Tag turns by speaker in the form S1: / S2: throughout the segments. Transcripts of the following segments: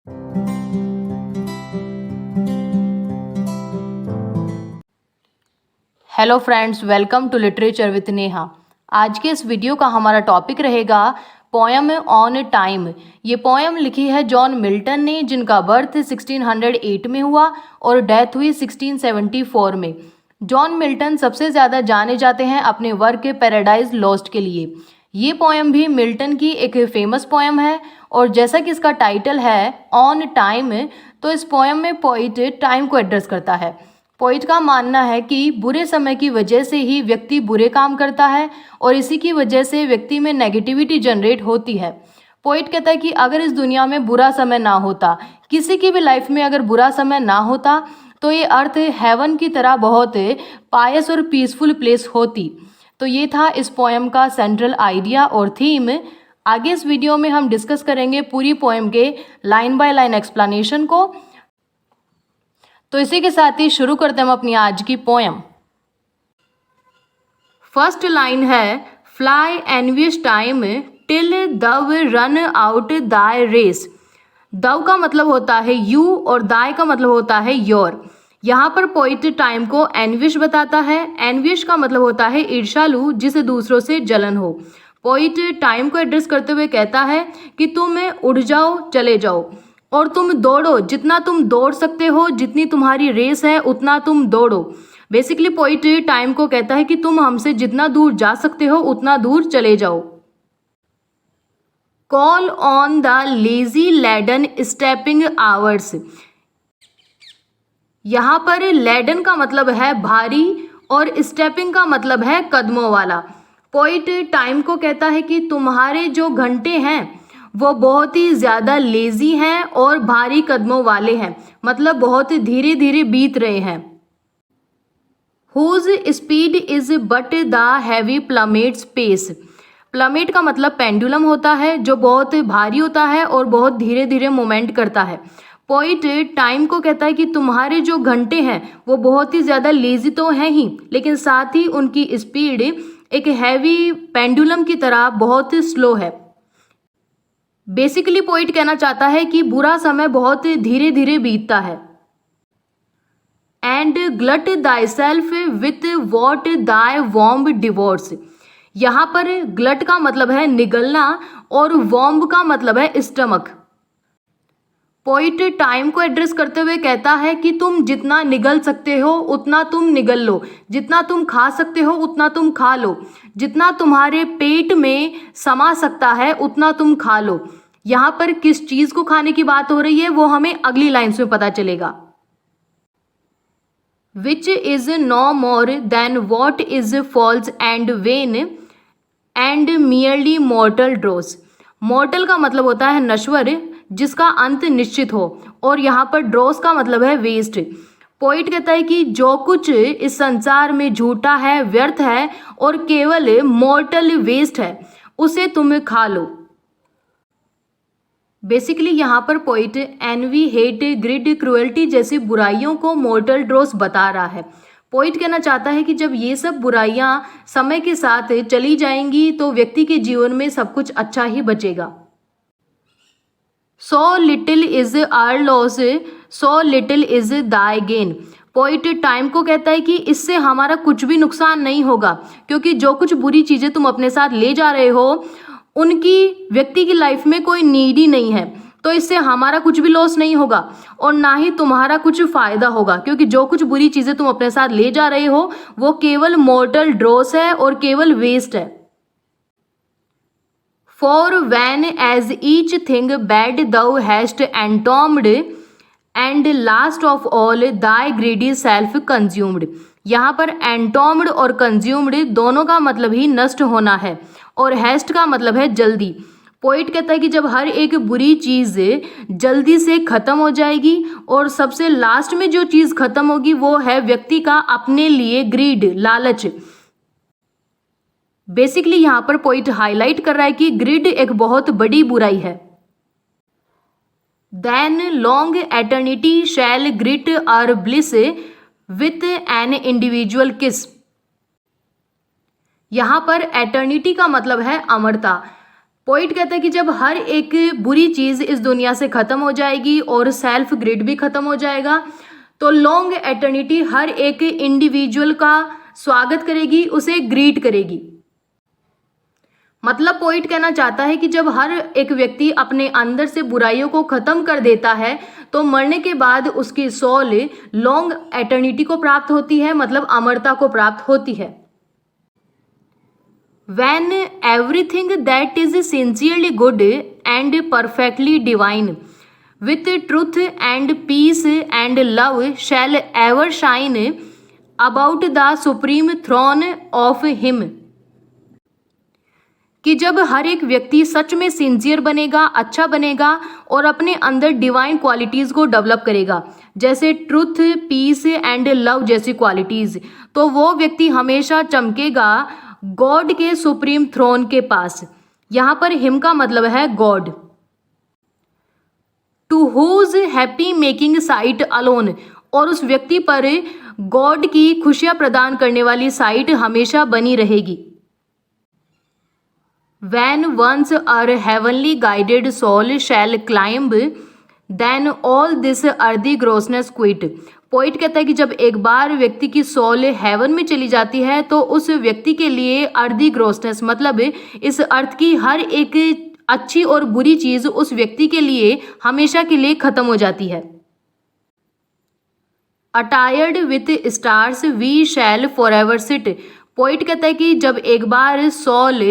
S1: Hello friends, welcome to literature with Neha. आज के इस वीडियो का हमारा टॉपिक रहेगा पोएम ऑन टाइम। ये पोएम लिखी है जॉन मिल्टन ने, जिनका बर्थ 1608 में हुआ और डेथ हुई 1674 में। जॉन मिल्टन सबसे ज़्यादा जाने जाते हैं अपने वर्क पैराडाइज लॉस्ट के लिए। ये पोएम भी मिल्टन की एक फेमस पोएम है और जैसा कि इसका टाइटल है ऑन टाइम, तो इस पोएम में पोइट टाइम को एड्रेस करता है। पोइट का मानना है कि बुरे समय की वजह से ही व्यक्ति बुरे काम करता है और इसी की वजह से व्यक्ति में नेगेटिविटी जनरेट होती है। पोइट कहता है कि अगर इस दुनिया में बुरा समय ना होता, किसी की भी लाइफ में अगर बुरा समय ना होता, तो ये अर्थ हेवन की तरह बहुत पायस और पीसफुल प्लेस होती। तो ये था इस पोएम का सेंट्रल आइडिया और थीम। आगे इस वीडियो में हम डिस्कस करेंगे पूरी पोएम के लाइन बाय लाइन एक्सप्लेनेशन को। तो इसी के साथ ही शुरू करते हैं हम अपनी आज की पोएम। फर्स्ट लाइन है फ्लाई एनविश टाइम टिल दव रन आउट दाय रेस। दव का मतलब होता है यू और दाय का मतलब होता है योर। यहाँ पर पोइट टाइम को एनविश बताता है। एनविश का मतलब होता है ईर्ष्यालु, जिसे दूसरों से जलन हो। पोइट टाइम को एड्रेस करते हुए कहता है कि तुम उड़ जाओ, चले जाओ और तुम दौड़ो, जितना तुम दौड़ सकते हो, जितनी तुम्हारी रेस है उतना तुम दौड़ो। बेसिकली पोइट टाइम को कहता है कि तुम हमसे जितना दूर जा सकते हो उतना दूर चले जाओ। Call on the lazy laden stepping hours. यहाँ पर लैडन का मतलब है भारी और स्टेपिंग का मतलब है कदमों वाला। पोइट टाइम को कहता है कि तुम्हारे जो घंटे हैं वो बहुत ही ज़्यादा लेजी हैं और भारी कदमों वाले हैं, मतलब बहुत धीरे धीरे बीत रहे हैं। Whose speed is but the heavy plummet's pace. Plummet का मतलब पेंडुलम होता है, जो बहुत भारी होता है और बहुत धीरे धीरे मूवमेंट करता है। पोइट टाइम को कहता है कि तुम्हारे जो घंटे हैं वो बहुत ही ज़्यादा लेजी तो हैं ही, लेकिन साथ ही उनकी स्पीड एक हैवी पेंडुलम की तरह बहुत स्लो है। बेसिकली पोइट कहना चाहता है कि बुरा समय बहुत धीरे धीरे बीतता है। And glut thy self with what Dai womb divorce. यहाँ पर ग्लट का मतलब है निगलना और वॉम्ब का मतलब है स्टमक। पोइट टाइम को एड्रेस करते हुए कहता है कि तुम जितना निगल सकते हो उतना तुम निगल लो, जितना तुम खा सकते हो उतना तुम खा लो, जितना तुम्हारे पेट में समा सकता है उतना तुम खा लो। यहाँ पर किस चीज को खाने की बात हो रही है वो हमें अगली लाइन्स में पता चलेगा। Which is no more than what is false and vain and merely mortal dross. Mortal का मतलब होता है नश्वर, जिसका अंत निश्चित हो, और यहाँ पर ड्रोस का मतलब है वेस्ट। पोइट कहता है कि जो कुछ इस संसार में झूठा है, व्यर्थ है और केवल मॉर्टल वेस्ट है, उसे तुम खा लो। बेसिकली यहाँ पर poet envy, hate, greed, cruelty जैसी बुराइयों को मॉर्टल ड्रोस बता रहा है। पोइट कहना चाहता है कि जब ये सब बुराइयां समय के साथ चली जाएंगी तो व्यक्ति के जीवन में सब कुछ अच्छा ही बचेगा। So little is our loss, so little is thy gain. Poet time को कहता है कि इससे हमारा कुछ भी नुकसान नहीं होगा, क्योंकि जो कुछ बुरी चीज़ें तुम अपने साथ ले जा रहे हो उनकी व्यक्ति की लाइफ में कोई नीड ही नहीं है, तो इससे हमारा कुछ भी लॉस नहीं होगा और ना ही तुम्हारा कुछ फ़ायदा होगा, क्योंकि जो कुछ बुरी चीज़ें तुम अपने साथ ले जा रहे हो वो केवल मॉर्टल ड्रोस है और केवल वेस्ट है। For when as each thing bad thou hast entombed and last of all thy greedy self consumed. यहाँ पर एंटोम्ड और कंज्यूम्ड दोनों का मतलब ही नष्ट होना है और हैस्ट का मतलब है जल्दी। पोइट कहता है कि जब हर एक बुरी चीज़ जल्दी से ख़त्म हो जाएगी और सबसे लास्ट में जो चीज़ ख़त्म होगी वो है व्यक्ति का अपने लिए ग्रीड, लालच। बेसिकली यहाँ पर पोइट हाईलाइट कर रहा है कि ग्रीड एक बहुत बड़ी बुराई है। Then long eternity shall greet our bliss with an individual kiss. यहाँ पर एटर्निटी का मतलब है अमरता। पोइट कहता है कि जब हर एक बुरी चीज़ इस दुनिया से ख़त्म हो जाएगी और सेल्फ ग्रिड भी ख़त्म हो जाएगा, तो लॉन्ग एटर्निटी हर एक इंडिविजुअल का स्वागत करेगी, उसे ग्रीट करेगी। मतलब पोइट कहना चाहता है कि जब हर एक व्यक्ति अपने अंदर से बुराइयों को ख़त्म कर देता है तो मरने के बाद उसकी सोल लॉन्ग एटर्निटी को प्राप्त होती है, मतलब अमरता को प्राप्त होती है। When everything that is sincerely good and perfectly divine, with truth and peace and love, shall ever shine about the supreme throne of Him, कि जब हर एक व्यक्ति सच में सिंसियर बनेगा, अच्छा बनेगा और अपने अंदर डिवाइन क्वालिटीज़ को डेवलप करेगा, जैसे ट्रुथ, पीस एंड लव जैसी क्वालिटीज़, तो वो व्यक्ति हमेशा चमकेगा गॉड के सुप्रीम थ्रोन के पास। यहाँ पर हिम का मतलब है God. To whose happy making sight alone, और उस व्यक्ति पर गॉड की खुशियाँ प्रदान करने वाली साइट हमेशा बनी रहेगी। When once our heavenly guided soul shall climb, then all this earthly grossness quit. Poet कहता है कि जब एक बार व्यक्ति की सोल हेवन में चली जाती है तो उस व्यक्ति के लिए अर्दी ग्रोसनेस, मतलब इस अर्थ की हर एक अच्छी और बुरी चीज़ उस व्यक्ति के लिए हमेशा के लिए ख़त्म हो जाती है। Attired with stars we shall for ever sit. Poet कहता है कि जब एक बार सोल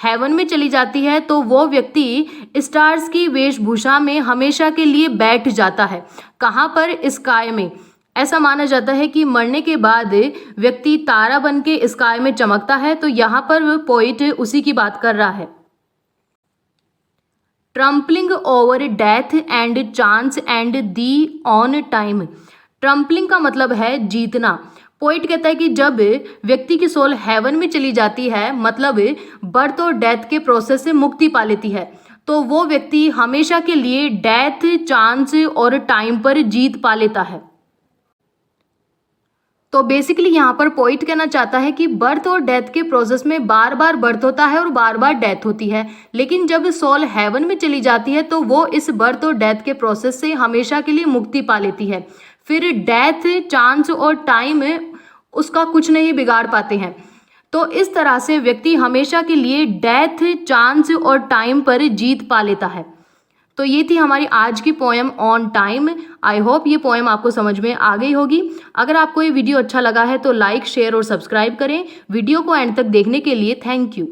S1: हेवन में चली जाती है तो वो व्यक्ति स्टार्स की वेशभूषा में हमेशा के लिए बैठ जाता है। कहाँ पर? स्काई में। ऐसा माना जाता है कि मरने के बाद व्यक्ति तारा बन के स्काई में चमकता है, तो यहाँ पर पोइट उसी की बात कर रहा है। Trampling over death and chance and thee on time. Trampling का मतलब है जीतना। पोइट कहता है कि जब व्यक्ति की सोल हेवन में चली जाती है, मतलब बर्थ और डेथ के प्रोसेस से मुक्ति पा लेती है, तो वो व्यक्ति हमेशा के लिए डेथ, चांस और टाइम पर जीत पा लेता है। तो बेसिकली यहाँ पर पोइट कहना चाहता है कि बर्थ और डेथ के प्रोसेस में बार बार बर्थ होता है और बार बार डेथ होती है, लेकिन जब सोल हेवन में चली जाती है तो वो इस बर्थ और डेथ के प्रोसेस से हमेशा के लिए मुक्ति पा लेती है। फिर डेथ, चांस और टाइम उसका कुछ नहीं बिगाड़ पाते हैं। तो इस तरह से व्यक्ति हमेशा के लिए डेथ, चांस और टाइम पर जीत पा लेता है। तो ये थी हमारी आज की poem on time. I hope ये पोएम आपको समझ में आ गई होगी। अगर आपको ये वीडियो अच्छा लगा है तो लाइक, शेयर और सब्सक्राइब करें। वीडियो को एंड तक देखने के लिए थैंक यू।